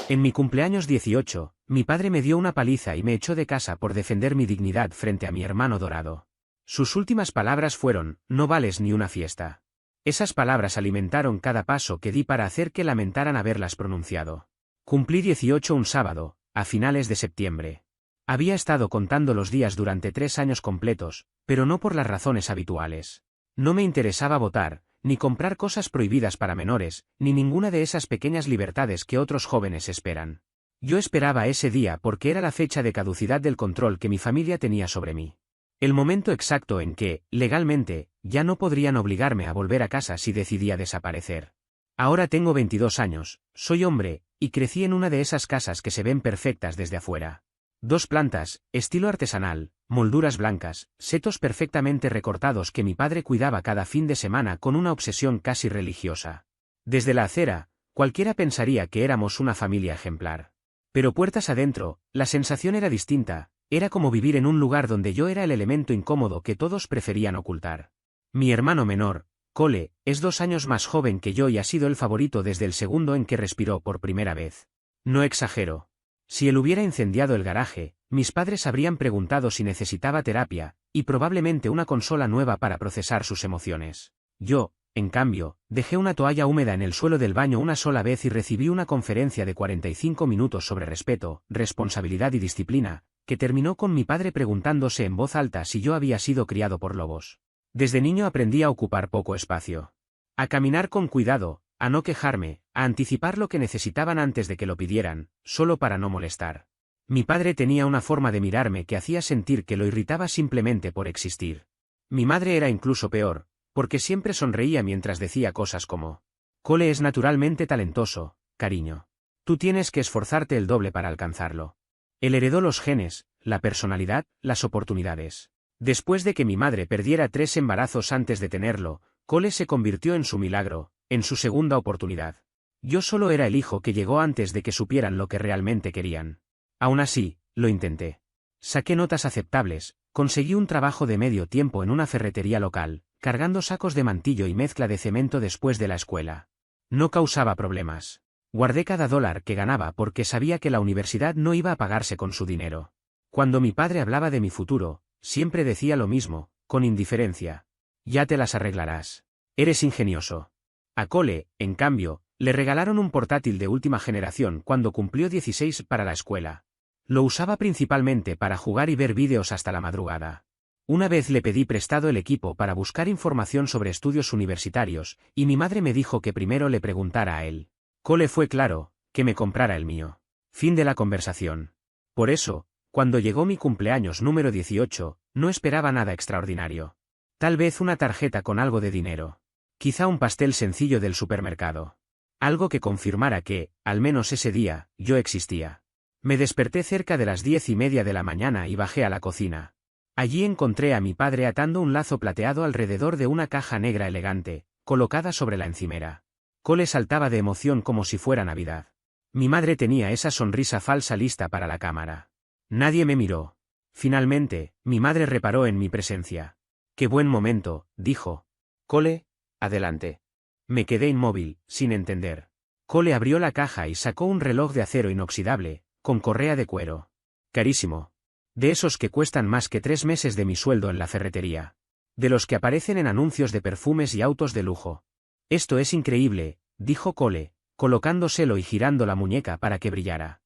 En mi cumpleaños 18, mi padre me dio una paliza y me echó de casa por defender mi dignidad frente a mi hermano dorado. Sus últimas palabras fueron: no vales ni una fiesta. Esas palabras alimentaron cada paso que di para hacer que lamentaran haberlas pronunciado. Cumplí 18 un sábado, a finales de septiembre. Había estado contando los días durante 3 años completos, pero no por las razones habituales. No me interesaba votar, ni comprar cosas prohibidas para menores, ni ninguna de esas pequeñas libertades que otros jóvenes esperan. Yo esperaba ese día porque era la fecha de caducidad del control que mi familia tenía sobre mí. El momento exacto en que, legalmente, ya no podrían obligarme a volver a casa si decidía desaparecer. Ahora tengo 22 años, soy hombre, y crecí en una de esas casas que se ven perfectas desde afuera. 2 plantas, estilo artesanal, molduras blancas, setos perfectamente recortados que mi padre cuidaba cada fin de semana con una obsesión casi religiosa. Desde la acera, cualquiera pensaría que éramos una familia ejemplar. Pero puertas adentro, la sensación era distinta, era como vivir en un lugar donde yo era el elemento incómodo que todos preferían ocultar. Mi hermano menor, Cole, es 2 años más joven que yo y ha sido el favorito desde el segundo en que respiró por primera vez. No exagero. Si él hubiera incendiado el garaje, mis padres habrían preguntado si necesitaba terapia, y probablemente una consola nueva para procesar sus emociones. Yo, en cambio, dejé una toalla húmeda en el suelo del baño una sola vez y recibí una conferencia de 45 minutos sobre respeto, responsabilidad y disciplina, que terminó con mi padre preguntándose en voz alta si yo había sido criado por lobos. Desde niño aprendí a ocupar poco espacio. A caminar con cuidado, a no quejarme, a anticipar lo que necesitaban antes de que lo pidieran, solo para no molestar. Mi padre tenía una forma de mirarme que hacía sentir que lo irritaba simplemente por existir. Mi madre era incluso peor, porque siempre sonreía mientras decía cosas como: Cole es naturalmente talentoso, cariño. Tú tienes que esforzarte el doble para alcanzarlo. Él heredó los genes, la personalidad, las oportunidades. Después de que mi madre perdiera 3 embarazos antes de tenerlo, Cole se convirtió en su milagro, en su segunda oportunidad. Yo solo era el hijo que llegó antes de que supieran lo que realmente querían. Aún así, lo intenté. Saqué notas aceptables, conseguí un trabajo de medio tiempo en una ferretería local, cargando sacos de mantillo y mezcla de cemento después de la escuela. No causaba problemas. Guardé cada dólar que ganaba porque sabía que la universidad no iba a pagarse con su dinero. Cuando mi padre hablaba de mi futuro, siempre decía lo mismo, con indiferencia: ya te las arreglarás. Eres ingenioso. A Cole, en cambio, le regalaron un portátil de última generación cuando cumplió 16 para la escuela. Lo usaba principalmente para jugar y ver vídeos hasta la madrugada. Una vez le pedí prestado el equipo para buscar información sobre estudios universitarios, y mi madre me dijo que primero le preguntara a él. Cole fue claro, que me comprara el mío. Fin de la conversación. Por eso, cuando llegó mi cumpleaños número 18, no esperaba nada extraordinario. Tal vez una tarjeta con algo de dinero. Quizá un pastel sencillo del supermercado. Algo que confirmara que, al menos ese día, yo existía. Me desperté cerca de las 10:30 de la mañana y bajé a la cocina. Allí encontré a mi padre atando un lazo plateado alrededor de una caja negra elegante, colocada sobre la encimera. Cole saltaba de emoción como si fuera Navidad. Mi madre tenía esa sonrisa falsa lista para la cámara. Nadie me miró. Finalmente, mi madre reparó en mi presencia. «Qué buen momento», dijo. «Cole, adelante». Me quedé inmóvil, sin entender. Cole abrió la caja y sacó un reloj de acero inoxidable, con correa de cuero. Carísimo. De esos que cuestan más que 3 meses de mi sueldo en la ferretería. De los que aparecen en anuncios de perfumes y autos de lujo. «Esto es increíble», dijo Cole, colocándoselo y girando la muñeca para que brillara.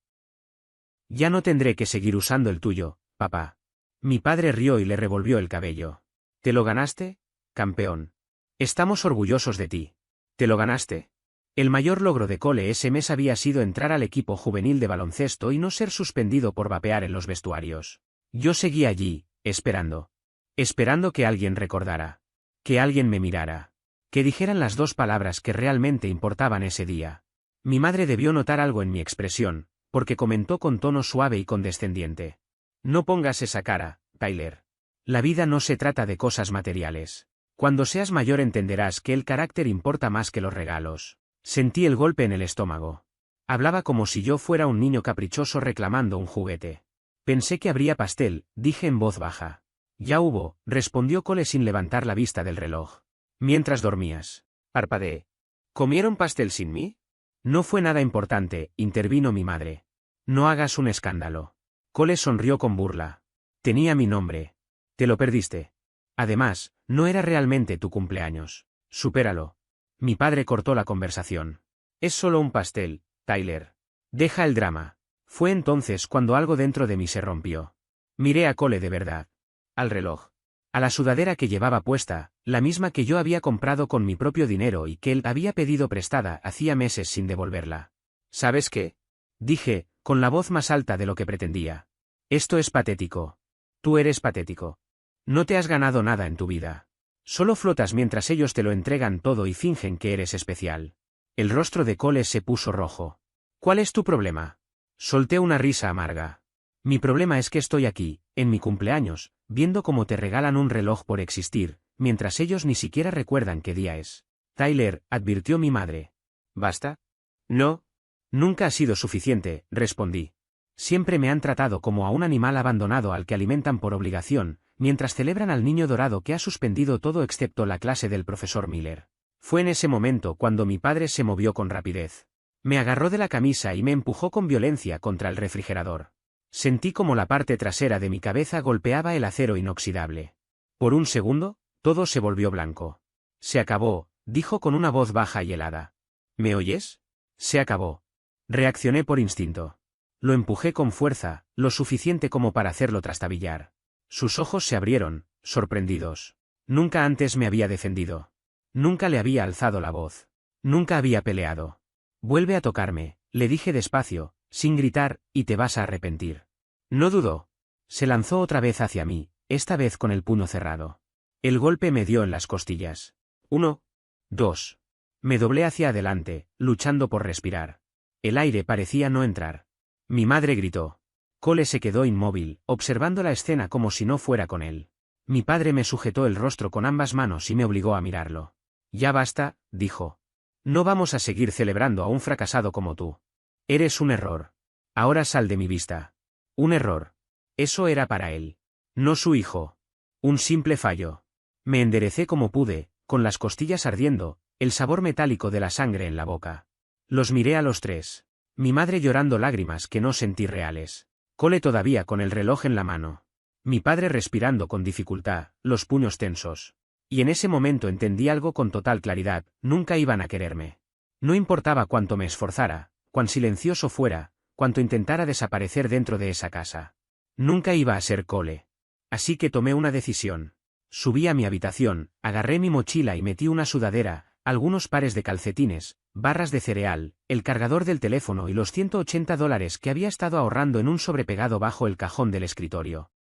«Ya no tendré que seguir usando el tuyo, papá». Mi padre rió y le revolvió el cabello. «¿Te lo ganaste, campeón? Estamos orgullosos de ti. ¿Te lo ganaste?». El mayor logro de Cole ese mes había sido entrar al equipo juvenil de baloncesto y no ser suspendido por vapear en los vestuarios. Yo seguí allí, esperando. Esperando que alguien recordara. Que alguien me mirara. Que dijeran las 2 palabras que realmente importaban ese día. Mi madre debió notar algo en mi expresión, porque comentó con tono suave y condescendiente. «No pongas esa cara, Tyler. La vida no se trata de cosas materiales. Cuando seas mayor entenderás que el carácter importa más que los regalos». Sentí el golpe en el estómago. Hablaba como si yo fuera un niño caprichoso reclamando un juguete. «Pensé que habría pastel», dije en voz baja. «Ya hubo», respondió Cole sin levantar la vista del reloj. «Mientras dormías». Parpadeé. «¿Comieron pastel sin mí?». No fue nada importante, intervino mi madre. No hagas un escándalo. Cole sonrió con burla. Tenía mi nombre. Te lo perdiste. Además, no era realmente tu cumpleaños. Supéralo. Mi padre cortó la conversación. Es solo un pastel, Tyler. Deja el drama. Fue entonces cuando algo dentro de mí se rompió. Miré a Cole de verdad. Al reloj. A la sudadera que llevaba puesta, la misma que yo había comprado con mi propio dinero y que él había pedido prestada hacía meses sin devolverla. ¿Sabes qué? Dije, con la voz más alta de lo que pretendía. Esto es patético. Tú eres patético. No te has ganado nada en tu vida. Solo flotas mientras ellos te lo entregan todo y fingen que eres especial. El rostro de Cole se puso rojo. ¿Cuál es tu problema? Solté una risa amarga. Mi problema es que estoy aquí, en mi cumpleaños, viendo cómo te regalan un reloj por existir, mientras ellos ni siquiera recuerdan qué día es. Tyler, advirtió mi madre. ¿Basta? No. Nunca ha sido suficiente, respondí. Siempre me han tratado como a un animal abandonado al que alimentan por obligación, mientras celebran al niño dorado que ha suspendido todo excepto la clase del profesor Miller. Fue en ese momento cuando mi padre se movió con rapidez. Me agarró de la camisa y me empujó con violencia contra el refrigerador. Sentí como la parte trasera de mi cabeza golpeaba el acero inoxidable. Por un segundo, todo se volvió blanco. Se acabó, dijo con una voz baja y helada. ¿Me oyes? Se acabó. Reaccioné por instinto. Lo empujé con fuerza, lo suficiente como para hacerlo trastabillar. Sus ojos se abrieron, sorprendidos. Nunca antes me había defendido. Nunca le había alzado la voz. Nunca había peleado. Vuelve a tocarme, le dije despacio, sin gritar, y te vas a arrepentir. No dudó. Se lanzó otra vez hacia mí, esta vez con el puño cerrado. El golpe me dio en las costillas. 1, 2. Me doblé hacia adelante, luchando por respirar. El aire parecía no entrar. Mi madre gritó. Cole se quedó inmóvil, observando la escena como si no fuera con él. Mi padre me sujetó el rostro con ambas manos y me obligó a mirarlo. Ya basta, dijo. No vamos a seguir celebrando a un fracasado como tú. Eres un error. Ahora sal de mi vista. Un error. Eso era para él. No su hijo. Un simple fallo. Me enderecé como pude, con las costillas ardiendo, el sabor metálico de la sangre en la boca. Los miré a los tres. Mi madre llorando lágrimas que no sentí reales. Cole todavía con el reloj en la mano. Mi padre respirando con dificultad, los puños tensos. Y en ese momento entendí algo con total claridad, nunca iban a quererme. No importaba cuánto me esforzara, cuán silencioso fuera, cuánto intentara desaparecer dentro de esa casa. Nunca iba a ser Cole. Así que tomé una decisión. Subí a mi habitación, agarré mi mochila y metí una sudadera, algunos pares de calcetines, barras de cereal, el cargador del teléfono y los $180 que había estado ahorrando en un sobrepegado bajo el cajón del escritorio.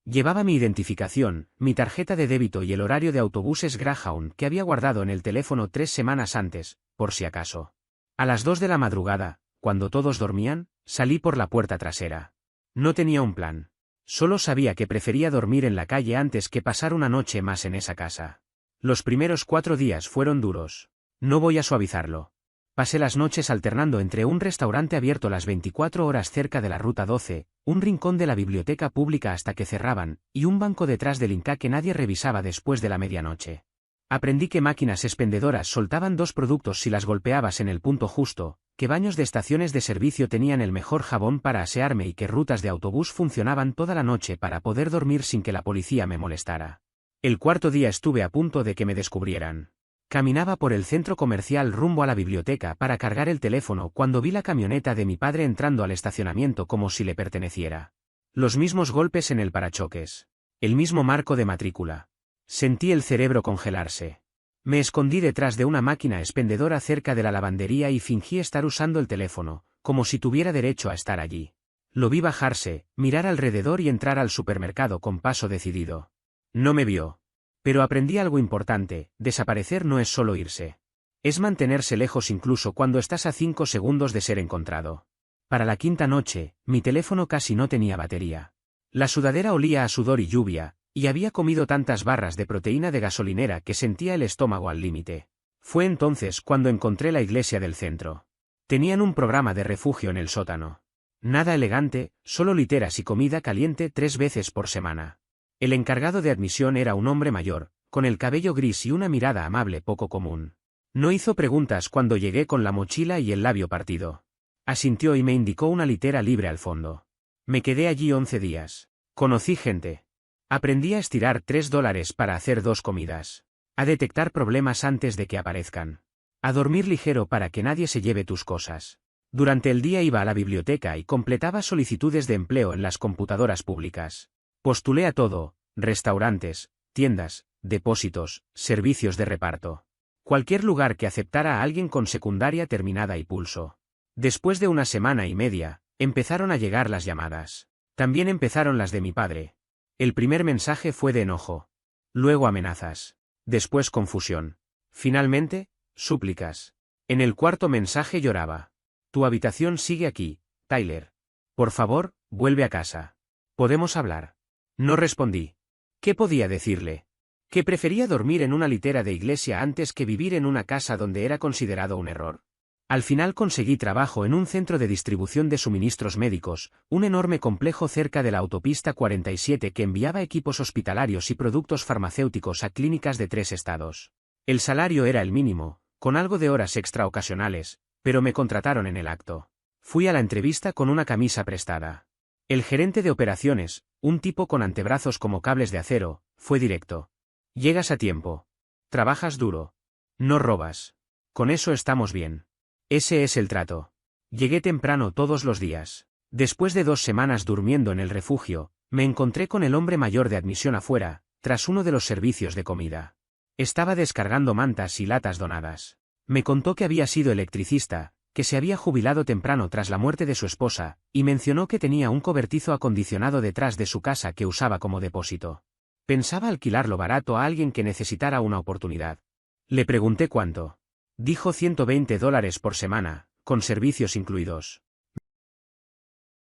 Llevaba mi identificación, mi tarjeta de débito y el horario de autobuses Greyhound que había guardado en el teléfono 3 semanas antes, por si acaso. A las 2 de la madrugada, cuando todos dormían, salí por la puerta trasera. No tenía un plan. Solo sabía que prefería dormir en la calle antes que pasar una noche más en esa casa. Los primeros 4 días fueron duros. No voy a suavizarlo. Pasé las noches alternando entre un restaurante abierto las 24 horas cerca de la Ruta 12, un rincón de la biblioteca pública hasta que cerraban, y un banco detrás del Inca que nadie revisaba después de la medianoche. Aprendí que máquinas expendedoras soltaban 2 productos si las golpeabas en el punto justo, que baños de estaciones de servicio tenían el mejor jabón para asearme y que rutas de autobús funcionaban toda la noche para poder dormir sin que la policía me molestara. El cuarto día estuve a punto de que me descubrieran. Caminaba por el centro comercial rumbo a la biblioteca para cargar el teléfono cuando vi la camioneta de mi padre entrando al estacionamiento como si le perteneciera. Los mismos golpes en el parachoques. El mismo marco de matrícula. Sentí el cerebro congelarse. Me escondí detrás de una máquina expendedora cerca de la lavandería y fingí estar usando el teléfono, como si tuviera derecho a estar allí. Lo vi bajarse, mirar alrededor y entrar al supermercado con paso decidido. No me vio. Pero aprendí algo importante, desaparecer no es solo irse. Es mantenerse lejos incluso cuando estás a 5 segundos de ser encontrado. Para la quinta noche, mi teléfono casi no tenía batería. La sudadera olía a sudor y lluvia, y había comido tantas barras de proteína de gasolinera que sentía el estómago al límite. Fue entonces cuando encontré la iglesia del centro. Tenían un programa de refugio en el sótano. Nada elegante, solo literas y comida caliente 3 veces por semana. El encargado de admisión era un hombre mayor, con el cabello gris y una mirada amable poco común. No hizo preguntas cuando llegué con la mochila y el labio partido. Asintió y me indicó una litera libre al fondo. Me quedé allí 11 días. Conocí gente. Aprendí a estirar $3 para hacer 2 comidas. A detectar problemas antes de que aparezcan. A dormir ligero para que nadie se lleve tus cosas. Durante el día iba a la biblioteca y completaba solicitudes de empleo en las computadoras públicas. Postulé a todo, restaurantes, tiendas, depósitos, servicios de reparto. Cualquier lugar que aceptara a alguien con secundaria terminada y pulso. Después de una semana y media, empezaron a llegar las llamadas. También empezaron las de mi padre. El primer mensaje fue de enojo. Luego amenazas. Después confusión. Finalmente, súplicas. En el cuarto mensaje lloraba. Tu habitación sigue aquí, Tyler. Por favor, vuelve a casa. ¿Podemos hablar? No respondí. ¿Qué podía decirle? Que prefería dormir en una litera de iglesia antes que vivir en una casa donde era considerado un error. Al final conseguí trabajo en un centro de distribución de suministros médicos, un enorme complejo cerca de la autopista 47 que enviaba equipos hospitalarios y productos farmacéuticos a clínicas de 3 estados. El salario era el mínimo, con algo de horas extra ocasionales, pero me contrataron en el acto. Fui a la entrevista con una camisa prestada. El gerente de operaciones, un tipo con antebrazos como cables de acero, fue directo. Llegas a tiempo. Trabajas duro. No robas. Con eso estamos bien. Ese es el trato. Llegué temprano todos los días. Después de 2 semanas durmiendo en el refugio, me encontré con el hombre mayor de admisión afuera, tras uno de los servicios de comida. Estaba descargando mantas y latas donadas. Me contó que había sido electricista, que se había jubilado temprano tras la muerte de su esposa, y mencionó que tenía un cobertizo acondicionado detrás de su casa que usaba como depósito. Pensaba alquilarlo barato a alguien que necesitara una oportunidad. Le pregunté cuánto. Dijo $120 por semana, con servicios incluidos.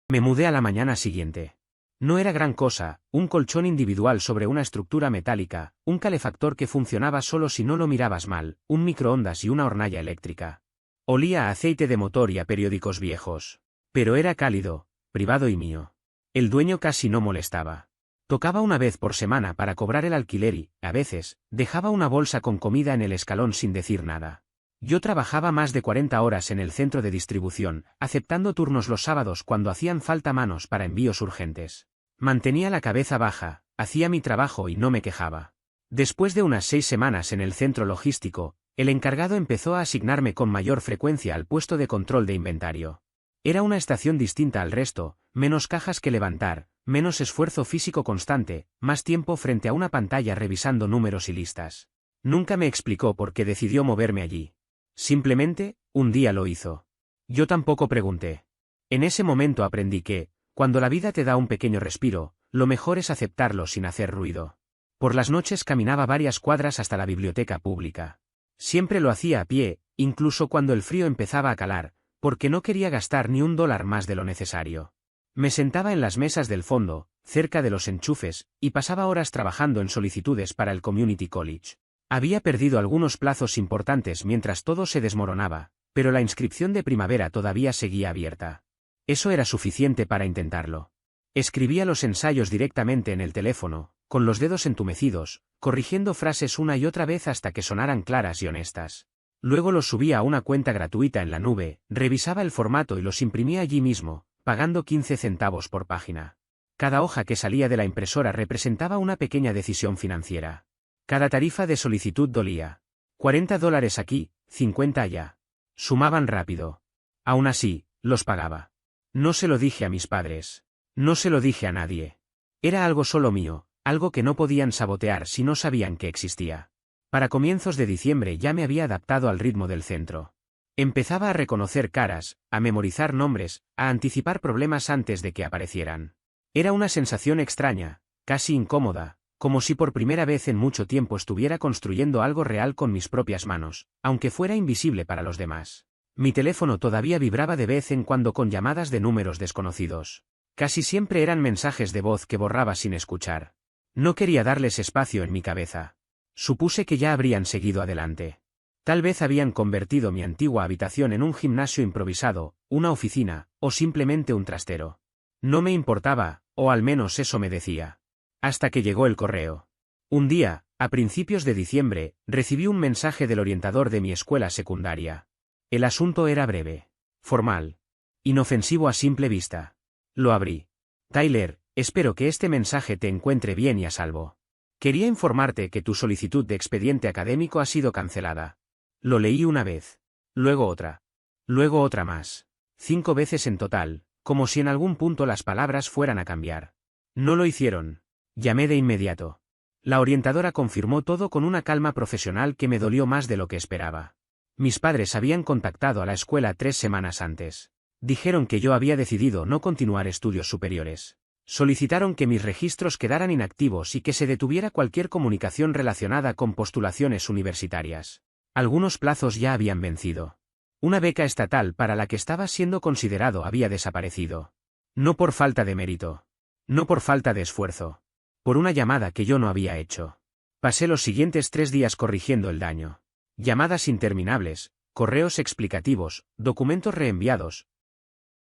Me mudé a la mañana siguiente. No era gran cosa, un colchón individual sobre una estructura metálica, un calefactor que funcionaba solo si no lo mirabas mal, un microondas y una hornalla eléctrica. Olía a aceite de motor y a periódicos viejos. Pero era cálido, privado y mío. El dueño casi no molestaba. Tocaba una vez por semana para cobrar el alquiler y, a veces, dejaba una bolsa con comida en el escalón sin decir nada. Yo trabajaba más de 40 horas en el centro de distribución, aceptando turnos los sábados cuando hacían falta manos para envíos urgentes. Mantenía la cabeza baja, hacía mi trabajo y no me quejaba. Después de unas 6 semanas en el centro logístico, el encargado empezó a asignarme con mayor frecuencia al puesto de control de inventario. Era una estación distinta al resto, menos cajas que levantar, menos esfuerzo físico constante, más tiempo frente a una pantalla revisando números y listas. Nunca me explicó por qué decidió moverme allí. Simplemente, un día lo hizo. Yo tampoco pregunté. En ese momento aprendí que, cuando la vida te da un pequeño respiro, lo mejor es aceptarlo sin hacer ruido. Por las noches caminaba varias cuadras hasta la biblioteca pública. Siempre lo hacía a pie, incluso cuando el frío empezaba a calar, porque no quería gastar ni $1 más de lo necesario. Me sentaba en las mesas del fondo, cerca de los enchufes, y pasaba horas trabajando en solicitudes para el Community College. Había perdido algunos plazos importantes mientras todo se desmoronaba, pero la inscripción de primavera todavía seguía abierta. Eso era suficiente para intentarlo. Escribía los ensayos directamente en el teléfono, con los dedos entumecidos, corrigiendo frases una y otra vez hasta que sonaran claras y honestas. Luego los subía a una cuenta gratuita en la nube, revisaba el formato y los imprimía allí mismo, pagando 15 centavos por página. Cada hoja que salía de la impresora representaba una pequeña decisión financiera. Cada tarifa de solicitud dolía. $40 aquí, 50 allá. Sumaban rápido. Aún así, los pagaba. No se lo dije a mis padres. No se lo dije a nadie. Era algo solo mío, algo que no podían sabotear si no sabían que existía. Para comienzos de diciembre ya me había adaptado al ritmo del centro. Empezaba a reconocer caras, a memorizar nombres, a anticipar problemas antes de que aparecieran. Era una sensación extraña, casi incómoda, como si por primera vez en mucho tiempo estuviera construyendo algo real con mis propias manos, aunque fuera invisible para los demás. Mi teléfono todavía vibraba de vez en cuando con llamadas de números desconocidos. Casi siempre eran mensajes de voz que borraba sin escuchar. No quería darles espacio en mi cabeza. Supuse que ya habrían seguido adelante. Tal vez habían convertido mi antigua habitación en un gimnasio improvisado, una oficina, o simplemente un trastero. No me importaba, o al menos eso me decía. Hasta que llegó el correo. Un día, A principios de diciembre, recibí un mensaje del orientador de mi escuela secundaria. El asunto era breve, formal, inofensivo a simple vista. Lo abrí. Tyler, espero que este mensaje te encuentre bien y a salvo. Quería informarte que tu solicitud de expediente académico ha sido cancelada. Lo leí una vez. Luego otra más. 5 veces en total, como si en algún punto las palabras fueran a cambiar. No lo hicieron. Llamé de inmediato. La orientadora confirmó todo con una calma profesional que me dolió más de lo que esperaba. Mis padres habían contactado a la escuela 3 semanas antes. Dijeron que yo había decidido no continuar estudios superiores. Solicitaron que mis registros quedaran inactivos y que se detuviera cualquier comunicación relacionada con postulaciones universitarias. Algunos plazos ya habían vencido. Una beca estatal para la que estaba siendo considerado había desaparecido. No por falta de mérito. No por falta de esfuerzo. Por una llamada que yo no había hecho. Pasé los siguientes 3 días corrigiendo el daño. Llamadas interminables, correos explicativos, documentos reenviados,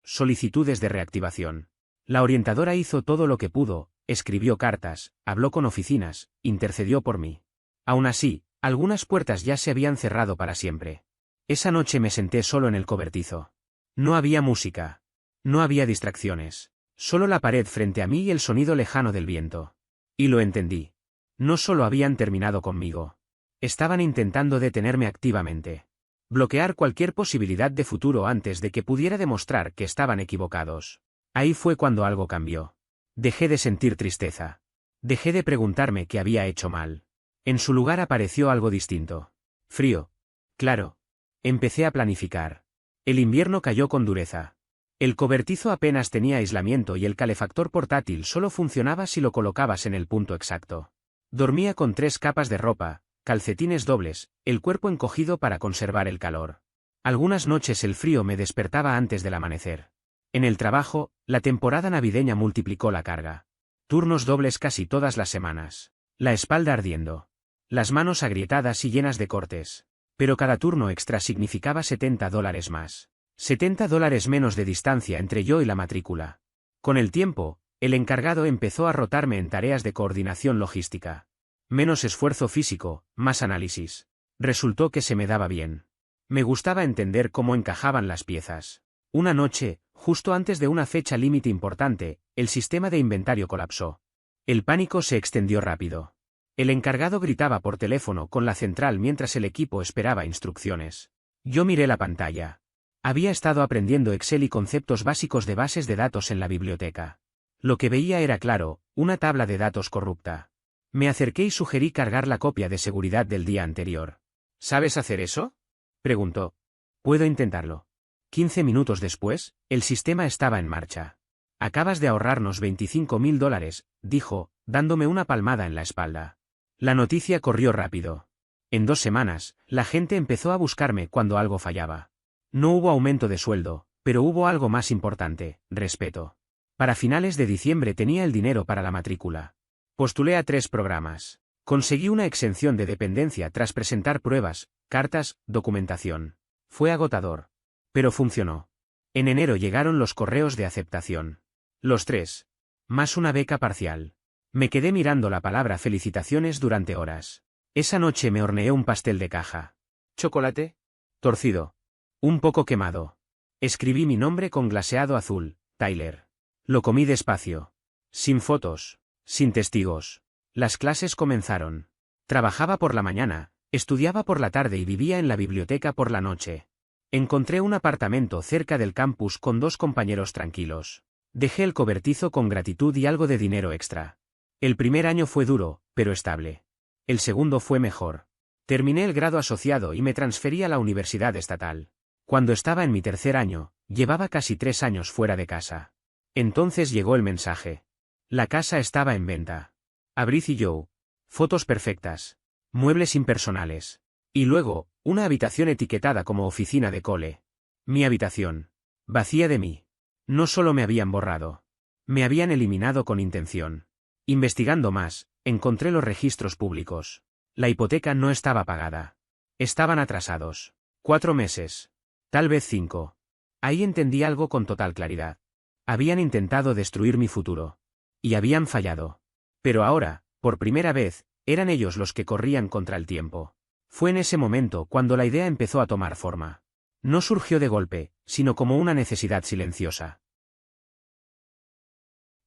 solicitudes de reactivación. La orientadora hizo todo lo que pudo, escribió cartas, habló con oficinas, intercedió por mí. Aún así, algunas puertas ya se habían cerrado para siempre. Esa noche me senté solo en el cobertizo. No había música. No había distracciones. Solo la pared frente a mí y el sonido lejano del viento. Y lo entendí. No solo habían terminado conmigo. Estaban intentando detenerme activamente. Bloquear cualquier posibilidad de futuro antes de que pudiera demostrar que estaban equivocados. Ahí fue cuando algo cambió. Dejé de sentir tristeza. Dejé de preguntarme qué había hecho mal. En su lugar apareció algo distinto. Frío. Claro. Empecé a planificar. El invierno cayó con dureza. El cobertizo apenas tenía aislamiento y el calefactor portátil solo funcionaba si lo colocabas en el punto exacto. Dormía con 3 capas de ropa, calcetines dobles, el cuerpo encogido para conservar el calor. Algunas noches el frío me despertaba antes del amanecer. En el trabajo, la temporada navideña multiplicó la carga. Turnos dobles casi todas las semanas. La espalda ardiendo. Las manos agrietadas y llenas de cortes. Pero cada turno extra significaba $70 más. $70 menos de distancia entre yo y la matrícula. Con el tiempo, el encargado empezó a rotarme en tareas de coordinación logística. Menos esfuerzo físico, más análisis. Resultó que se me daba bien. Me gustaba entender cómo encajaban las piezas. Una noche, justo antes de una fecha límite importante, el sistema de inventario colapsó. El pánico se extendió rápido. El encargado gritaba por teléfono con la central mientras el equipo esperaba instrucciones. Yo miré la pantalla. Había estado aprendiendo Excel y conceptos básicos de bases de datos en la biblioteca. Lo que veía era claro, una tabla de datos corrupta. Me acerqué y sugerí cargar la copia de seguridad del día anterior. ¿Sabes hacer eso?, preguntó. Puedo intentarlo. 15 minutos después, el sistema estaba en marcha. Acabas de ahorrarnos $25.000, dijo, dándome una palmada en la espalda. La noticia corrió rápido. En 2 semanas, la gente empezó a buscarme cuando algo fallaba. No hubo aumento de sueldo, pero hubo algo más importante, respeto. Para finales de diciembre tenía el dinero para la matrícula. Postulé a 3 programas. Conseguí una exención de dependencia tras presentar pruebas, cartas, documentación. Fue agotador. Pero funcionó. En enero llegaron los correos de aceptación. Los 3. Más una beca parcial. Me quedé mirando la palabra felicitaciones durante horas. Esa noche me horneé un pastel de caja. ¿Chocolate? Torcido. Un poco quemado. Escribí mi nombre con glaseado azul, Tyler. Lo comí despacio. Sin fotos. Sin testigos. Las clases comenzaron. Trabajaba por la mañana, estudiaba por la tarde y vivía en la biblioteca por la noche. Encontré un apartamento cerca del campus con 2 compañeros tranquilos. Dejé el cobertizo con gratitud y algo de dinero extra. El primer año fue duro, pero estable. El segundo fue mejor. Terminé el grado asociado y me transferí a la universidad estatal. Cuando estaba en mi 3er año, llevaba casi 3 años fuera de casa. Entonces llegó el mensaje. La casa estaba en venta. Abrid y Joe. Fotos perfectas. Muebles impersonales. Y luego, una habitación etiquetada como oficina de cole. Mi habitación. Vacía de mí. No solo me habían borrado. Me habían eliminado con intención. Investigando más, encontré los registros públicos. La hipoteca no estaba pagada. Estaban atrasados. 4 meses. Tal vez 5. Ahí entendí algo con total claridad. Habían intentado destruir mi futuro. Y habían fallado. Pero ahora, por primera vez, Eran ellos los que corrían contra el tiempo. Fue en ese momento cuando la idea empezó a tomar forma. No surgió de golpe, sino como una necesidad silenciosa.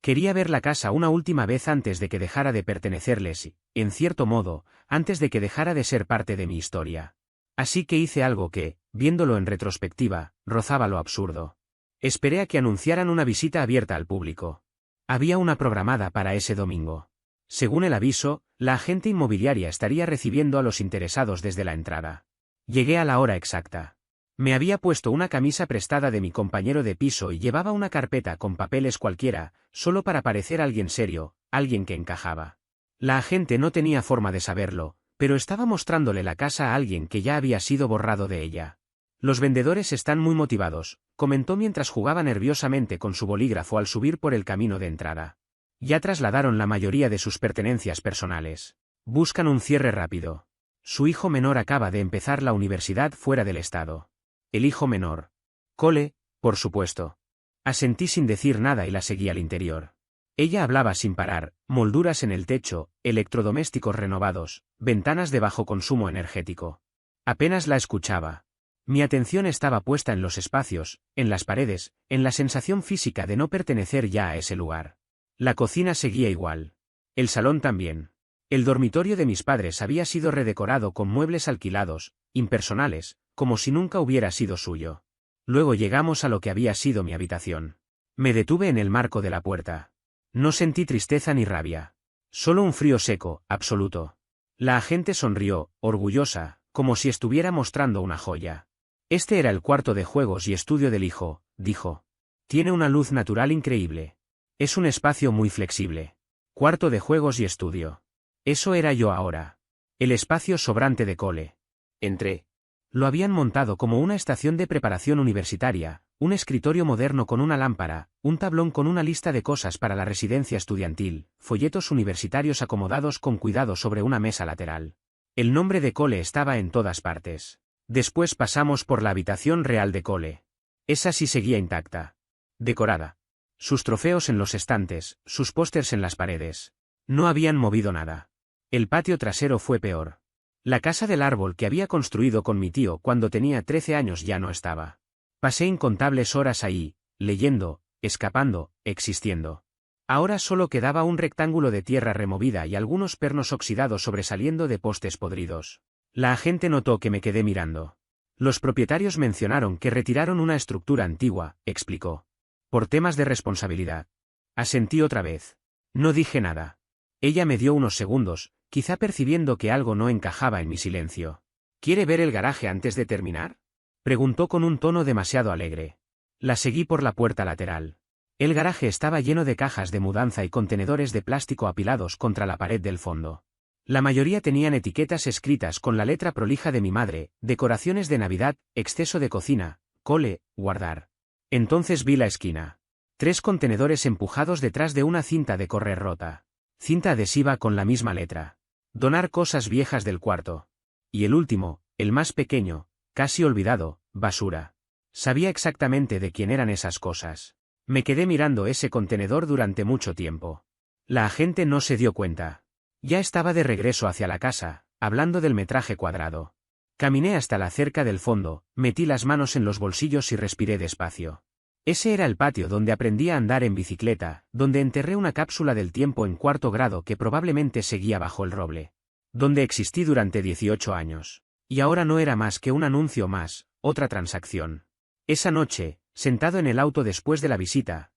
Quería ver la casa una última vez antes de que dejara de pertenecerles y, en cierto modo, antes de que dejara de ser parte de mi historia. Así que hice algo que, viéndolo en retrospectiva, rozaba lo absurdo. Esperé a que anunciaran una visita abierta al público. Había una programada para ese domingo. Según el aviso, la agente inmobiliaria estaría recibiendo a los interesados desde la entrada. Llegué a la hora exacta. Me había puesto una camisa prestada de mi compañero de piso y llevaba una carpeta con papeles cualquiera, solo para parecer alguien serio, alguien que encajaba. La agente no tenía forma de saberlo, pero estaba mostrándole la casa a alguien que ya había sido borrado de ella. Los vendedores están muy motivados, comentó mientras jugaba nerviosamente con su bolígrafo al subir por el camino de entrada. Ya trasladaron la mayoría de sus pertenencias personales. Buscan un cierre rápido. Su hijo menor acaba de empezar la universidad fuera del estado. El hijo menor. Cole, por supuesto. Asentí sin decir nada y la seguí al interior. Ella hablaba sin parar, molduras en el techo, electrodomésticos renovados, ventanas de bajo consumo energético. Apenas la escuchaba. Mi atención estaba puesta en los espacios, en las paredes, en la sensación física de no pertenecer ya a ese lugar. La cocina seguía igual. El salón también. El dormitorio de mis padres había sido redecorado con muebles alquilados, impersonales, como si nunca hubiera sido suyo. Luego llegamos a lo que había sido mi habitación. Me detuve en el marco de la puerta. No sentí tristeza ni rabia. Solo un frío seco, absoluto. La agente sonrió, orgullosa, como si estuviera mostrando una joya. Este era el cuarto de juegos y estudio del hijo, dijo. Tiene una luz natural increíble. Es un espacio muy flexible. Cuarto de juegos y estudio. Eso era yo ahora. El espacio sobrante de Cole. Entré. Lo habían montado como una estación de preparación universitaria, un escritorio moderno con una lámpara, un tablón con una lista de cosas para la residencia estudiantil, folletos universitarios acomodados con cuidado sobre una mesa lateral. El nombre de Cole estaba en todas partes. Después pasamos por la habitación real de Cole. Esa sí seguía intacta. Decorada. Sus trofeos en los estantes, sus pósters en las paredes. No habían movido nada. El patio trasero fue peor. La casa del árbol que había construido con mi tío cuando tenía 13 años ya no estaba. Pasé incontables horas ahí, leyendo, escapando, existiendo. Ahora solo quedaba un rectángulo de tierra removida y algunos pernos oxidados sobresaliendo de postes podridos. La agente notó que me quedé mirando. Los propietarios mencionaron que retiraron una estructura antigua, explicó. Por temas de responsabilidad. Asentí otra vez. No dije nada. Ella me dio unos segundos, quizá percibiendo que algo no encajaba en mi silencio. ¿Quiere ver el garaje antes de terminar?, preguntó con un tono demasiado alegre. La seguí por la puerta lateral. El garaje estaba lleno de cajas de mudanza y contenedores de plástico apilados contra la pared del fondo. La mayoría tenían etiquetas escritas con la letra prolija de mi madre, decoraciones de Navidad, exceso de cocina, Cole, guardar. Entonces vi la esquina. 3 contenedores empujados detrás de una cinta de correr rota. Cinta adhesiva con la misma letra. Donar cosas viejas del cuarto. Y el último, el más pequeño, casi olvidado, basura. Sabía exactamente de quién eran esas cosas. Me quedé mirando ese contenedor durante mucho tiempo. La agente no se dio cuenta. Ya estaba de regreso hacia la casa, hablando del metraje cuadrado. Caminé hasta la cerca del fondo, metí las manos en los bolsillos y respiré despacio. Ese era el patio donde aprendí a andar en bicicleta, donde enterré una cápsula del tiempo en 4º grado que probablemente seguía bajo el roble. Donde existí durante 18 años. Y ahora no era más que un anuncio más, otra transacción. Esa noche, sentado en el auto después de la visita,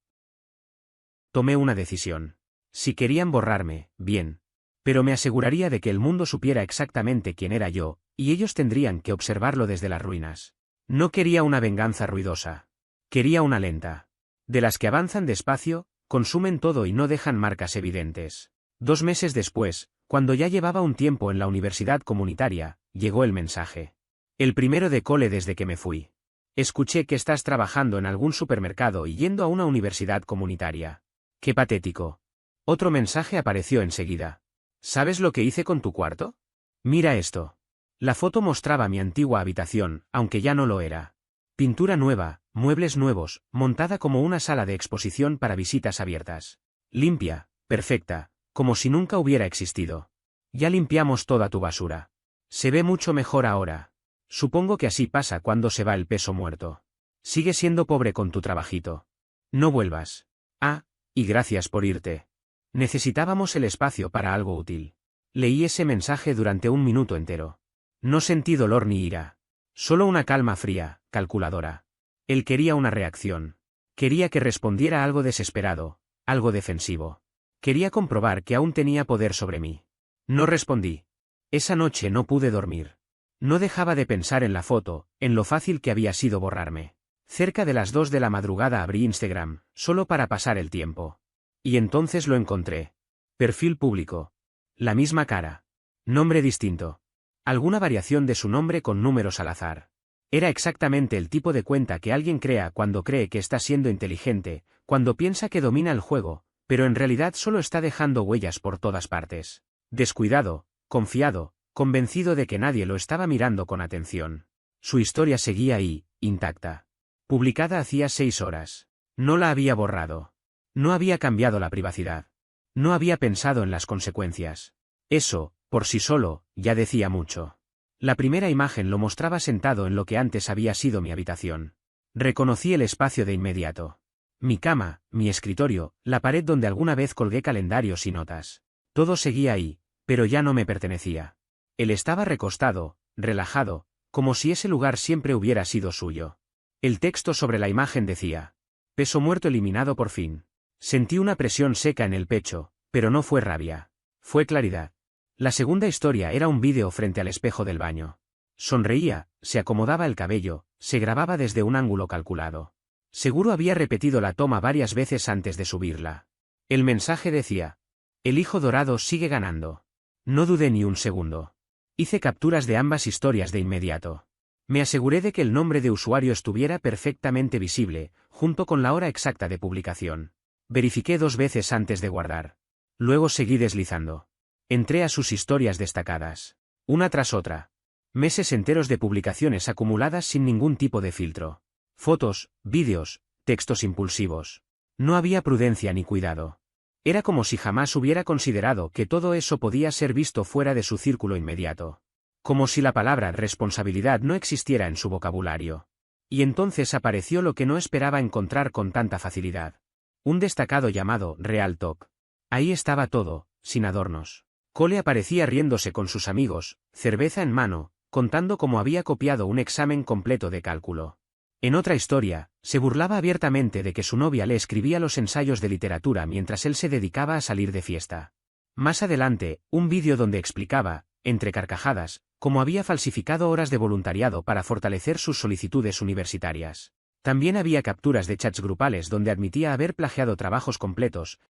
tomé una decisión. Si querían borrarme, bien. Pero me aseguraría de que el mundo supiera exactamente quién era yo, y ellos tendrían que observarlo desde las ruinas. No quería una venganza ruidosa. Quería una lenta. De las que avanzan despacio, consumen todo y no dejan marcas evidentes. 2 meses después, cuando ya llevaba un tiempo en la universidad comunitaria, llegó el mensaje. El primero de Cole desde que me fui. Escuché que estás trabajando en algún supermercado y yendo a una universidad comunitaria. Qué patético. Otro mensaje apareció enseguida. ¿Sabes lo que hice con tu cuarto? Mira esto. La foto mostraba mi antigua habitación, aunque ya no lo era. Pintura nueva, muebles nuevos, montada como una sala de exposición para visitas abiertas. Limpia, perfecta, como si nunca hubiera existido. Ya limpiamos toda tu basura. Se ve mucho mejor ahora. Supongo que así pasa cuando se va el peso muerto. Sigue siendo pobre con tu trabajito. No vuelvas. Ah, y gracias por irte. Necesitábamos el espacio para algo útil. Leí ese mensaje durante un minuto entero. No sentí dolor ni ira. Solo una calma fría, calculadora. Él quería una reacción. Quería que respondiera algo desesperado, algo defensivo. Quería comprobar que aún tenía poder sobre mí. No respondí. Esa noche no pude dormir. No dejaba de pensar en la foto, en lo fácil que había sido borrarme. Cerca de las 2 de la madrugada abrí Instagram, solo para pasar el tiempo. Y entonces lo encontré. Perfil público. La misma cara. Nombre distinto. Alguna variación de su nombre con números al azar. Era exactamente el tipo de cuenta que alguien crea cuando cree que está siendo inteligente, cuando piensa que domina el juego, pero en realidad solo está dejando huellas por todas partes. Descuidado, confiado, convencido de que nadie lo estaba mirando con atención. Su historia seguía ahí, intacta. Publicada hacía 6 horas. No la había borrado. No había cambiado la privacidad. No había pensado en las consecuencias. Eso, por sí solo, ya decía mucho. La primera imagen lo mostraba sentado en lo que antes había sido mi habitación. Reconocí el espacio de inmediato. Mi cama, mi escritorio, la pared donde alguna vez colgué calendarios y notas. Todo seguía ahí, pero ya no me pertenecía. Él estaba recostado, relajado, como si ese lugar siempre hubiera sido suyo. El texto sobre la imagen decía: peso muerto eliminado por fin. Sentí una presión seca en el pecho, pero no fue rabia. Fue claridad. La segunda historia era un vídeo frente al espejo del baño. Sonreía, se acomodaba el cabello, se grababa desde un ángulo calculado. Seguro había repetido la toma varias veces antes de subirla. El mensaje decía: el hijo dorado sigue ganando. No dudé ni un segundo. Hice capturas de ambas historias de inmediato. Me aseguré de que el nombre de usuario estuviera perfectamente visible, junto con la hora exacta de publicación. Verifiqué 2 veces antes de guardar. Luego seguí deslizando. Entré a sus historias destacadas. Una tras otra. Meses enteros de publicaciones acumuladas sin ningún tipo de filtro. Fotos, vídeos, textos impulsivos. No había prudencia ni cuidado. Era como si jamás hubiera considerado que todo eso podía ser visto fuera de su círculo inmediato. Como si la palabra responsabilidad no existiera en su vocabulario. Y entonces apareció lo que no esperaba encontrar con tanta facilidad. Un destacado llamado Real Talk. Ahí estaba todo, sin adornos. Cole aparecía riéndose con sus amigos, cerveza en mano, contando cómo había copiado un examen completo de cálculo. En otra historia, se burlaba abiertamente de que su novia le escribía los ensayos de literatura mientras él se dedicaba a salir de fiesta. Más adelante, un vídeo donde explicaba, entre carcajadas, cómo había falsificado horas de voluntariado para fortalecer sus solicitudes universitarias. También había capturas de chats grupales donde admitía haber plagiado trabajos completos,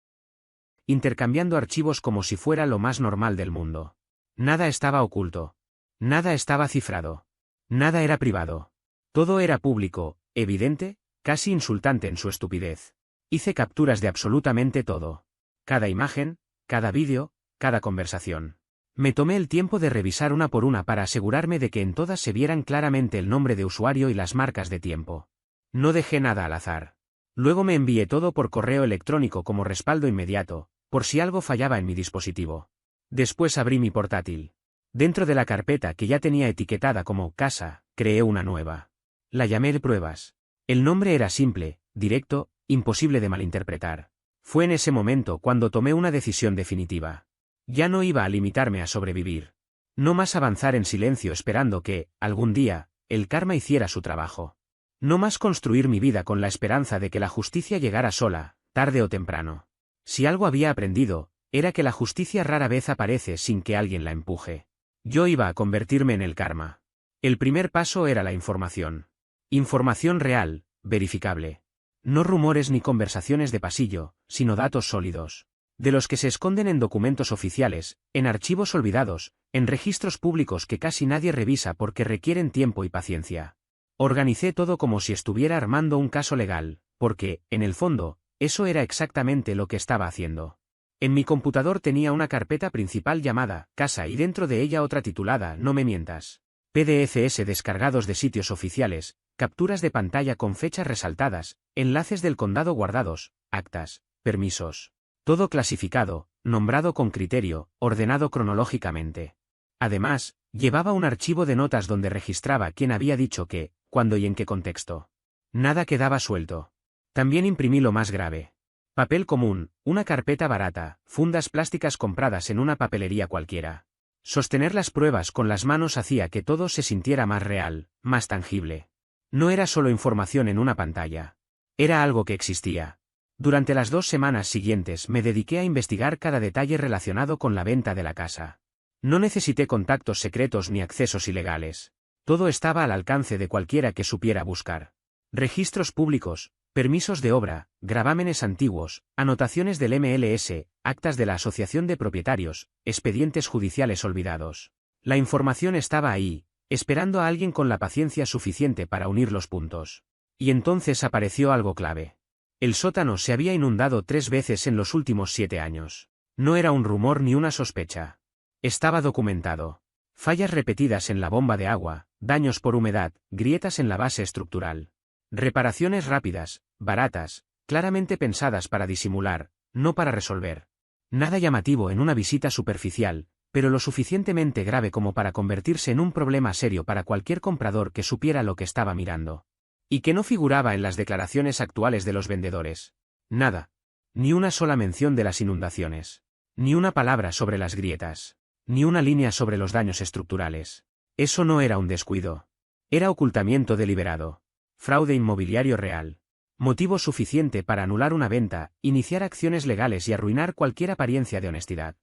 intercambiando archivos como si fuera lo más normal del mundo. Nada estaba oculto. Nada estaba cifrado. Nada era privado. Todo era público, evidente, casi insultante en su estupidez. Hice capturas de absolutamente todo. Cada imagen, cada vídeo, cada conversación. Me tomé el tiempo de revisar una por una para asegurarme de que en todas se vieran claramente el nombre de usuario y las marcas de tiempo. No dejé nada al azar. Luego me envié todo por correo electrónico como respaldo inmediato, por si algo fallaba en mi dispositivo. Después abrí mi portátil. Dentro de la carpeta que ya tenía etiquetada como casa, creé una nueva. La llamé pruebas. El nombre era simple, directo, imposible de malinterpretar. Fue en ese momento cuando tomé una decisión definitiva. Ya no iba a limitarme a sobrevivir. No más avanzar en silencio esperando que, algún día, el karma hiciera su trabajo. No más construir mi vida con la esperanza de que la justicia llegara sola, tarde o temprano. Si algo había aprendido, era que la justicia rara vez aparece sin que alguien la empuje. Yo iba a convertirme en el karma. El primer paso era la información. Información real, verificable. No rumores ni conversaciones de pasillo, sino datos sólidos. De los que se esconden en documentos oficiales, en archivos olvidados, en registros públicos que casi nadie revisa porque requieren tiempo y paciencia. Organicé todo como si estuviera armando un caso legal, porque, en el fondo, eso era exactamente lo que estaba haciendo. En mi computador tenía una carpeta principal llamada Casa y dentro de ella otra titulada No me mientas. PDFs descargados de sitios oficiales, capturas de pantalla con fechas resaltadas, enlaces del condado guardados, actas, permisos. Todo clasificado, nombrado con criterio, ordenado cronológicamente. Además, llevaba un archivo de notas donde registraba quién había dicho qué, cuándo y en qué contexto. Nada quedaba suelto. También imprimí lo más grave. Papel común, una carpeta barata, fundas plásticas compradas en una papelería cualquiera. Sostener las pruebas con las manos hacía que todo se sintiera más real, más tangible. No era solo información en una pantalla. Era algo que existía. Durante las 2 semanas siguientes me dediqué a investigar cada detalle relacionado con la venta de la casa. No necesité contactos secretos ni accesos ilegales. Todo estaba al alcance de cualquiera que supiera buscar. Registros públicos, permisos de obra, gravámenes antiguos, anotaciones del MLS, actas de la Asociación de Propietarios, expedientes judiciales olvidados. La información estaba ahí, esperando a alguien con la paciencia suficiente para unir los puntos. Y entonces apareció algo clave. El sótano se había inundado 3 veces en los últimos 7 años. No era un rumor ni una sospecha. Estaba documentado. Fallas repetidas en la bomba de agua, daños por humedad, grietas en la base estructural. Reparaciones rápidas, baratas, claramente pensadas para disimular, no para resolver. Nada llamativo en una visita superficial, pero lo suficientemente grave como para convertirse en un problema serio para cualquier comprador que supiera lo que estaba mirando. Y que no figuraba en las declaraciones actuales de los vendedores. Nada. Ni una sola mención de las inundaciones. Ni una palabra sobre las grietas. Ni una línea sobre los daños estructurales. Eso no era un descuido. Era ocultamiento deliberado. Fraude inmobiliario real. Motivo suficiente para anular una venta, iniciar acciones legales y arruinar cualquier apariencia de honestidad.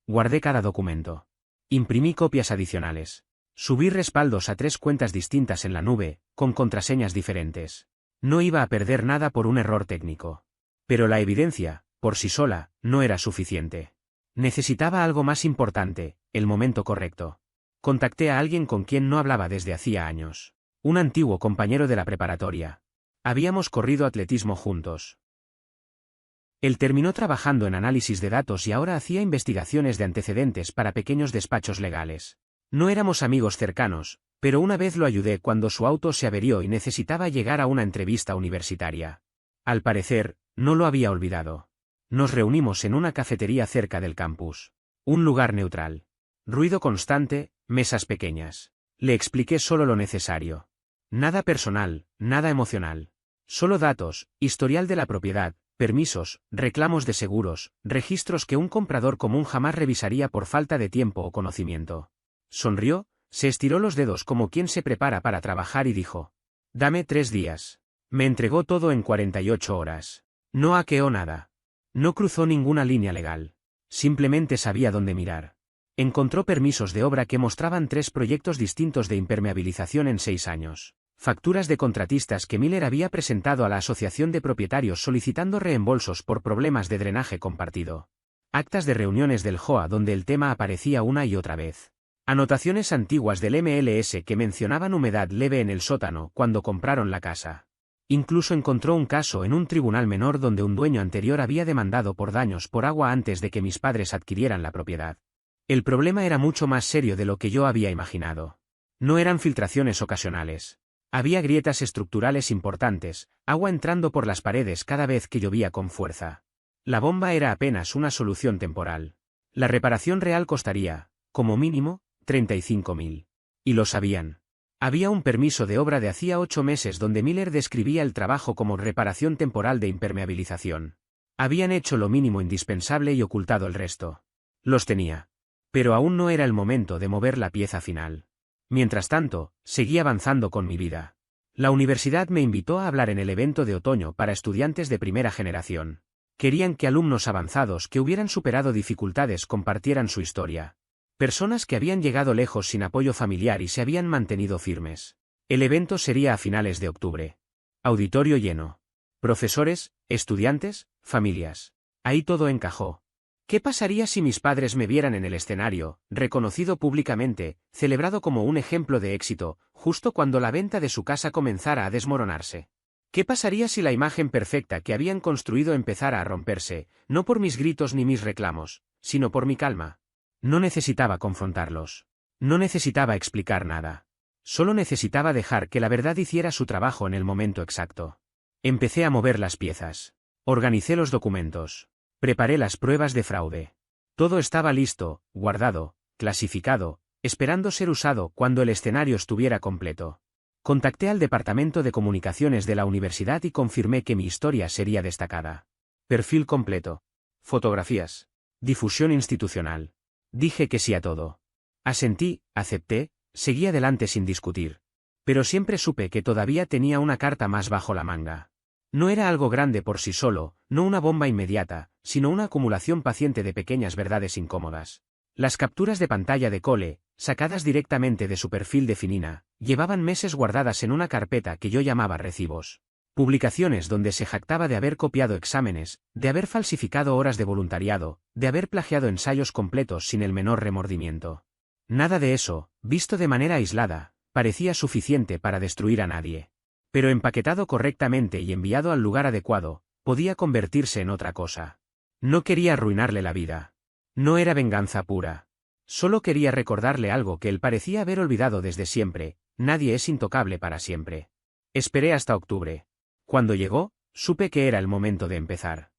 Guardé cada documento. Imprimí copias adicionales. Subí respaldos a 3 cuentas distintas en la nube, con contraseñas diferentes. No iba a perder nada por un error técnico. Pero la evidencia, por sí sola, no era suficiente. Necesitaba algo más importante, el momento correcto. Contacté a alguien con quien no hablaba desde hacía años. Un antiguo compañero de la preparatoria. Habíamos corrido atletismo juntos. Él terminó trabajando en análisis de datos y ahora hacía investigaciones de antecedentes para pequeños despachos legales. No éramos amigos cercanos, pero una vez lo ayudé cuando su auto se averió y necesitaba llegar a una entrevista universitaria. Al parecer, no lo había olvidado. Nos reunimos en una cafetería cerca del campus. Un lugar neutral. Ruido constante, mesas pequeñas. Le expliqué solo lo necesario. Nada personal, nada emocional. Solo datos, historial de la propiedad, permisos, reclamos de seguros, registros que un comprador común jamás revisaría por falta de tiempo o conocimiento. Sonrió, se estiró los dedos como quien se prepara para trabajar y dijo: «Dame 3 días». Me entregó todo en 48 horas. No hackeó nada. No cruzó ninguna línea legal. Simplemente sabía dónde mirar. Encontró permisos de obra que mostraban 3 proyectos distintos de impermeabilización en 6 años. Facturas de contratistas que Miller había presentado a la Asociación de Propietarios solicitando reembolsos por problemas de drenaje compartido. Actas de reuniones del JOA donde el tema aparecía una y otra vez. Anotaciones antiguas del MLS que mencionaban humedad leve en el sótano cuando compraron la casa. Incluso encontró un caso en un tribunal menor donde un dueño anterior había demandado por daños por agua antes de que mis padres adquirieran la propiedad. El problema era mucho más serio de lo que yo había imaginado. No eran filtraciones ocasionales. Había grietas estructurales importantes, agua entrando por las paredes cada vez que llovía con fuerza. La bomba era apenas una solución temporal. La reparación real costaría, como mínimo, 35.000. Y lo sabían. Había un permiso de obra de hacía 8 meses donde Miller describía el trabajo como reparación temporal de impermeabilización. Habían hecho lo mínimo indispensable y ocultado el resto. Los tenía. Pero aún no era el momento de mover la pieza final. Mientras tanto, seguí avanzando con mi vida. La universidad me invitó a hablar en el evento de otoño para estudiantes de primera generación. Querían que alumnos avanzados que hubieran superado dificultades compartieran su historia. Personas que habían llegado lejos sin apoyo familiar y se habían mantenido firmes. El evento sería a finales de octubre. Auditorio lleno. Profesores, estudiantes, familias. Ahí todo encajó. ¿Qué pasaría si mis padres me vieran en el escenario, reconocido públicamente, celebrado como un ejemplo de éxito, justo cuando la venta de su casa comenzara a desmoronarse? ¿Qué pasaría si la imagen perfecta que habían construido empezara a romperse, no por mis gritos ni mis reclamos, sino por mi calma? No necesitaba confrontarlos. No necesitaba explicar nada. Solo necesitaba dejar que la verdad hiciera su trabajo en el momento exacto. Empecé a mover las piezas. Organicé los documentos. Preparé las pruebas de fraude. Todo estaba listo, guardado, clasificado, esperando ser usado cuando el escenario estuviera completo. Contacté al departamento de comunicaciones de la universidad y confirmé que mi historia sería destacada. Perfil completo. Fotografías. Difusión institucional. Dije que sí a todo. Asentí, acepté, seguí adelante sin discutir. Pero siempre supe que todavía tenía una carta más bajo la manga. No era algo grande por sí solo, no una bomba inmediata, sino una acumulación paciente de pequeñas verdades incómodas. Las capturas de pantalla de Cole, sacadas directamente de su perfil de Finina, llevaban meses guardadas en una carpeta que yo llamaba recibos. Publicaciones donde se jactaba de haber copiado exámenes, de haber falsificado horas de voluntariado, de haber plagiado ensayos completos sin el menor remordimiento. Nada de eso, visto de manera aislada, parecía suficiente para destruir a nadie. Pero empaquetado correctamente y enviado al lugar adecuado, podía convertirse en otra cosa. No quería arruinarle la vida. No era venganza pura. Solo quería recordarle algo que él parecía haber olvidado desde siempre: nadie es intocable para siempre. Esperé hasta octubre. Cuando llegó, supe que era el momento de empezar.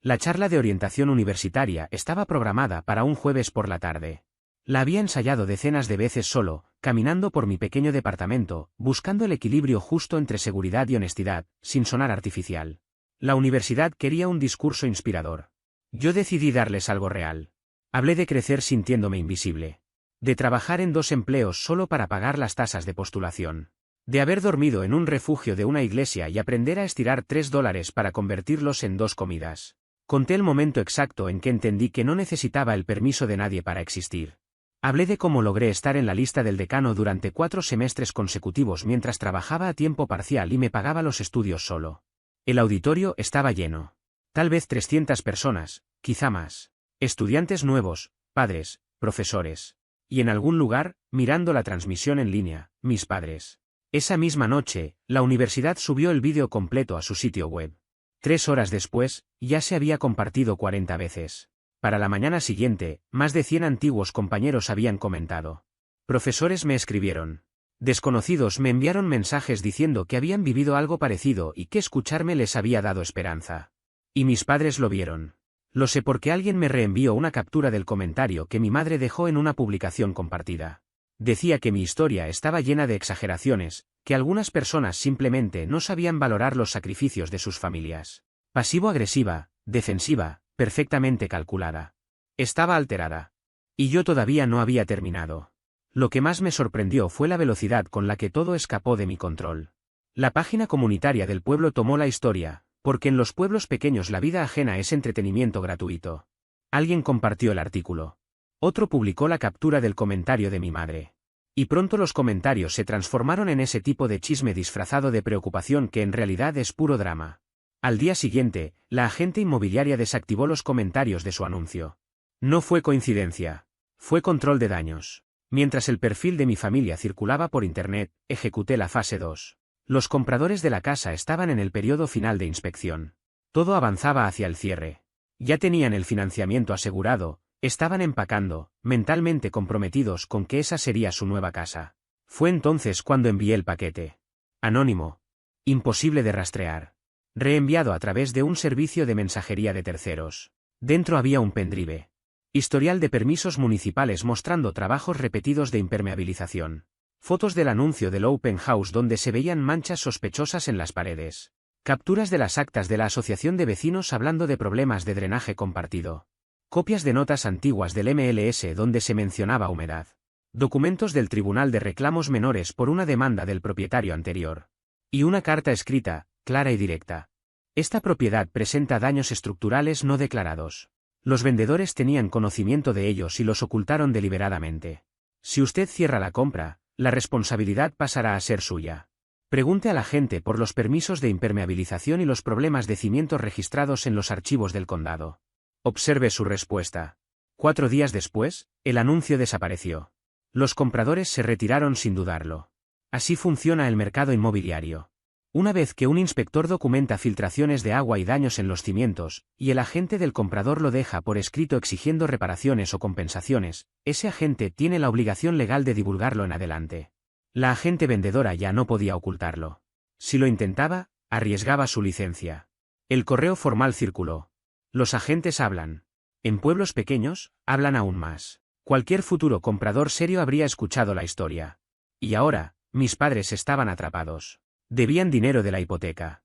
La charla de orientación universitaria estaba programada para un jueves por la tarde. La había ensayado decenas de veces solo, caminando por mi pequeño departamento, buscando el equilibrio justo entre seguridad y honestidad, sin sonar artificial. La universidad quería un discurso inspirador. Yo decidí darles algo real. Hablé de crecer sintiéndome invisible. De trabajar en 2 empleos solo para pagar las tasas de postulación. De haber dormido en un refugio de una iglesia y aprender a estirar $3 para convertirlos en 2 comidas. Conté el momento exacto en que entendí que no necesitaba el permiso de nadie para existir. Hablé de cómo logré estar en la lista del decano durante 4 semestres consecutivos mientras trabajaba a tiempo parcial y me pagaba los estudios solo. El auditorio estaba lleno. Tal vez 300 personas, quizá más. Estudiantes nuevos, padres, profesores. Y en algún lugar, mirando la transmisión en línea, mis padres. Esa misma noche, la universidad subió el vídeo completo a su sitio web. 3 horas después, ya se había compartido 40 veces. Para la mañana siguiente, más de 100 antiguos compañeros habían comentado. Profesores me escribieron. Desconocidos me enviaron mensajes diciendo que habían vivido algo parecido y que escucharme les había dado esperanza. Y mis padres lo vieron. Lo sé porque alguien me reenvió una captura del comentario que mi madre dejó en una publicación compartida. Decía que mi historia estaba llena de exageraciones, que algunas personas simplemente no sabían valorar los sacrificios de sus familias. Pasivo-agresiva, defensiva, perfectamente calculada. Estaba alterada. Y yo todavía no había terminado. Lo que más me sorprendió fue la velocidad con la que todo escapó de mi control. La página comunitaria del pueblo tomó la historia, porque en los pueblos pequeños la vida ajena es entretenimiento gratuito. Alguien compartió el artículo. Otro publicó la captura del comentario de mi madre. Y pronto los comentarios se transformaron en ese tipo de chisme disfrazado de preocupación que en realidad es puro drama. Al día siguiente, la agente inmobiliaria desactivó los comentarios de su anuncio. No fue coincidencia. Fue control de daños. Mientras el perfil de mi familia circulaba por internet, ejecuté la fase 2. Los compradores de la casa estaban en el periodo final de inspección. Todo avanzaba hacia el cierre. Ya tenían el financiamiento asegurado, estaban empacando, mentalmente comprometidos con que esa sería su nueva casa. Fue entonces cuando envié el paquete. Anónimo. Imposible de rastrear. Reenviado a través de un servicio de mensajería de terceros. Dentro había un pendrive. Historial de permisos municipales mostrando trabajos repetidos de impermeabilización. Fotos del anuncio del Open House donde se veían manchas sospechosas en las paredes. Capturas de las actas de la asociación de vecinos hablando de problemas de drenaje compartido. Copias de notas antiguas del MLS donde se mencionaba humedad. Documentos del Tribunal de Reclamos Menores por una demanda del propietario anterior. Y una carta escrita, clara y directa. Esta propiedad presenta daños estructurales no declarados. Los vendedores tenían conocimiento de ellos y los ocultaron deliberadamente. Si usted cierra la compra, la responsabilidad pasará a ser suya. Pregunte a la gente por los permisos de impermeabilización y los problemas de cimientos registrados en los archivos del condado. Observe su respuesta. 4 días después, el anuncio desapareció. Los compradores se retiraron sin dudarlo. Así funciona el mercado inmobiliario. Una vez que un inspector documenta filtraciones de agua y daños en los cimientos, y el agente del comprador lo deja por escrito exigiendo reparaciones o compensaciones, ese agente tiene la obligación legal de divulgarlo en adelante. La agente vendedora ya no podía ocultarlo. Si lo intentaba, arriesgaba su licencia. El correo formal circuló. Los agentes hablan. En pueblos pequeños, hablan aún más. Cualquier futuro comprador serio habría escuchado la historia. Y ahora, mis padres estaban atrapados. Debían dinero de la hipoteca.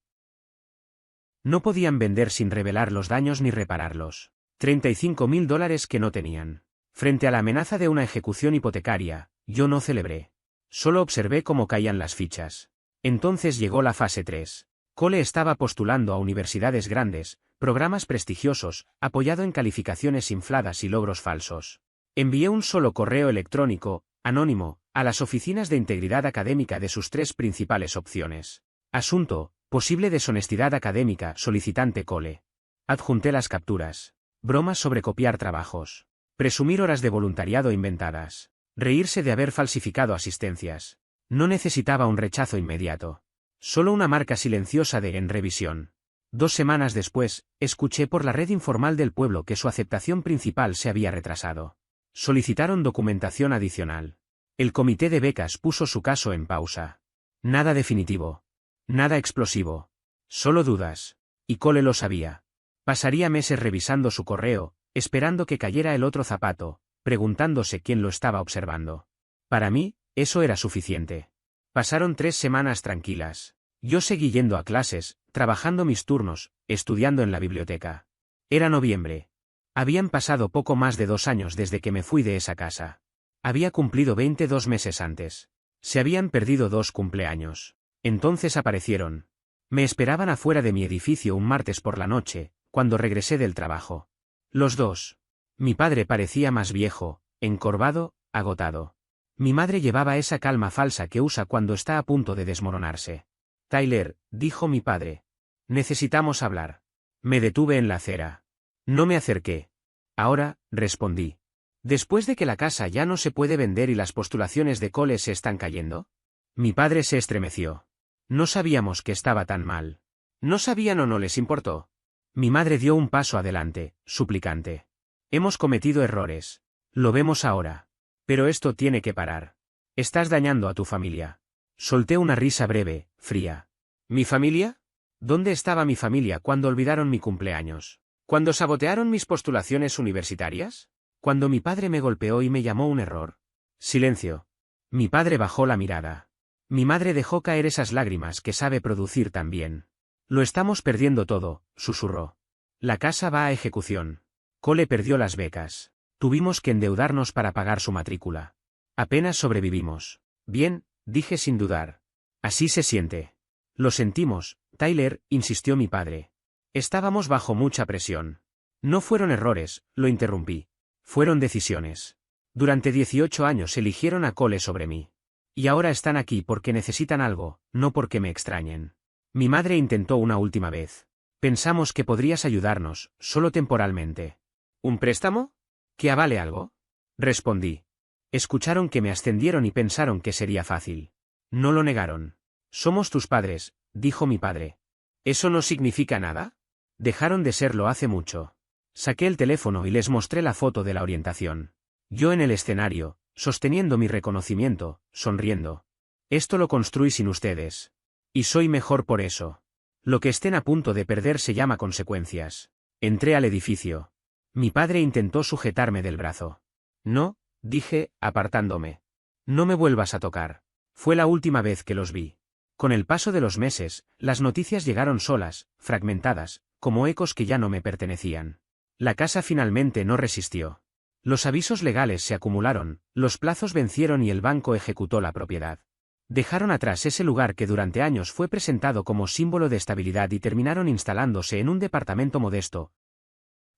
No podían vender sin revelar los daños ni repararlos. $35.000 que no tenían. Frente a la amenaza de una ejecución hipotecaria, yo no celebré. Solo observé cómo caían las fichas. Entonces llegó la fase 3. Cole estaba postulando a universidades grandes, programas prestigiosos, apoyado en calificaciones infladas y logros falsos. Envié un solo correo electrónico, anónimo, a las oficinas de integridad académica de sus 3 principales opciones. Asunto: posible deshonestidad académica, solicitante Cole. Adjunté las capturas. Bromas sobre copiar trabajos. Presumir horas de voluntariado inventadas. Reírse de haber falsificado asistencias. No necesitaba un rechazo inmediato. Solo una marca silenciosa de «en revisión». 2 semanas después, escuché por la red informal del pueblo que su aceptación principal se había retrasado. Solicitaron documentación adicional. El comité de becas puso su caso en pausa. Nada definitivo. Nada explosivo. Solo dudas. Y Cole lo sabía. Pasaría meses revisando su correo, esperando que cayera el otro zapato, preguntándose quién lo estaba observando. Para mí, eso era suficiente. Pasaron 3 semanas tranquilas. Yo seguí yendo a clases, trabajando mis turnos, estudiando en la biblioteca. Era noviembre. Habían pasado poco más de 2 años desde que me fui de esa casa. Había cumplido 22 meses antes. Se habían perdido 2 cumpleaños. Entonces aparecieron. Me esperaban afuera de mi edificio un martes por la noche, cuando regresé del trabajo. Los 2. Mi padre parecía más viejo, encorvado, agotado. Mi madre llevaba esa calma falsa que usa cuando está a punto de desmoronarse. Tyler, dijo mi padre. Necesitamos hablar. Me detuve en la acera. No me acerqué. Ahora, respondí. Después de que la casa ya no se puede vender y las postulaciones de Cole se están cayendo. Mi padre se estremeció. No sabíamos que estaba tan mal. ¿No sabían o no les importó? Mi madre dio un paso adelante, suplicante. Hemos cometido errores. Lo vemos ahora. Pero esto tiene que parar. Estás dañando a tu familia. Solté una risa breve, fría. ¿Mi familia? ¿Dónde estaba mi familia cuando olvidaron mi cumpleaños? ¿Cuando sabotearon mis postulaciones universitarias? Cuando mi padre me golpeó y me llamó un error. Silencio. Mi padre bajó la mirada. Mi madre dejó caer esas lágrimas que sabe producir tan bien. Lo estamos perdiendo todo, susurró. La casa va a ejecución. Cole perdió las becas. Tuvimos que endeudarnos para pagar su matrícula. Apenas sobrevivimos. Bien, dije sin dudar. Así se siente. Lo sentimos, Tyler, insistió mi padre. Estábamos bajo mucha presión. No fueron errores, lo interrumpí. Fueron decisiones. Durante 18 años eligieron a Cole sobre mí. Y ahora están aquí porque necesitan algo, no porque me extrañen. Mi madre intentó una última vez. Pensamos que podrías ayudarnos, solo temporalmente. ¿Un préstamo? ¿Que avale algo? Respondí. Escucharon que me ascendieron y pensaron que sería fácil. No lo negaron. Somos tus padres, dijo mi padre. ¿Eso no significa nada? Dejaron de serlo hace mucho. Saqué el teléfono y les mostré la foto de la orientación. Yo en el escenario, sosteniendo mi reconocimiento, sonriendo. Esto lo construí sin ustedes. Y soy mejor por eso. Lo que estén a punto de perder se llama consecuencias. Entré al edificio. Mi padre intentó sujetarme del brazo. No, dije, apartándome. No me vuelvas a tocar. Fue la última vez que los vi. Con el paso de los meses, las noticias llegaron solas, fragmentadas, como ecos que ya no me pertenecían. La casa finalmente no resistió. Los avisos legales se acumularon, los plazos vencieron y el banco ejecutó la propiedad. Dejaron atrás ese lugar que durante años fue presentado como símbolo de estabilidad y terminaron instalándose en un departamento modesto,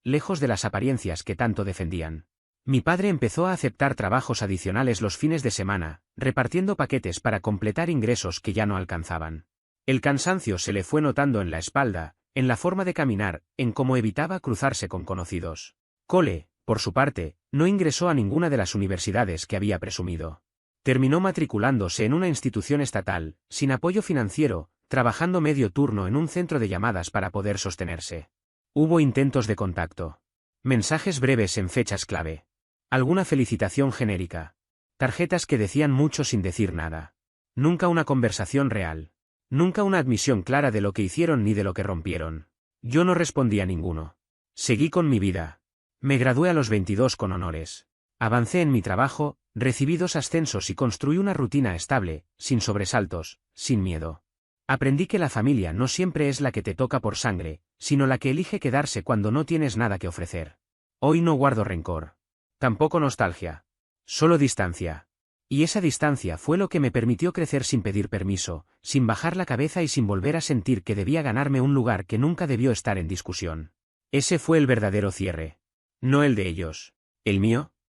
lejos de las apariencias que tanto defendían. Mi padre empezó a aceptar trabajos adicionales los fines de semana, repartiendo paquetes para completar ingresos que ya no alcanzaban. El cansancio se le fue notando en la espalda, en la forma de caminar, en cómo evitaba cruzarse con conocidos. Cole, por su parte, no ingresó a ninguna de las universidades que había presumido. Terminó matriculándose en una institución estatal, sin apoyo financiero, trabajando medio turno en un centro de llamadas para poder sostenerse. Hubo intentos de contacto. Mensajes breves en fechas clave. Alguna felicitación genérica. Tarjetas que decían mucho sin decir nada. Nunca una conversación real. Nunca una admisión clara de lo que hicieron ni de lo que rompieron. Yo no respondí a ninguno. Seguí con mi vida. Me gradué a los 22 con honores. Avancé en mi trabajo, recibí 2 ascensos y construí una rutina estable, sin sobresaltos, sin miedo. Aprendí que la familia no siempre es la que te toca por sangre, sino la que elige quedarse cuando no tienes nada que ofrecer. Hoy no guardo rencor. Tampoco nostalgia. Solo distancia. Y esa distancia fue lo que me permitió crecer sin pedir permiso, sin bajar la cabeza y sin volver a sentir que debía ganarme un lugar que nunca debió estar en discusión. Ese fue el verdadero cierre. No el de ellos. ¿El mío?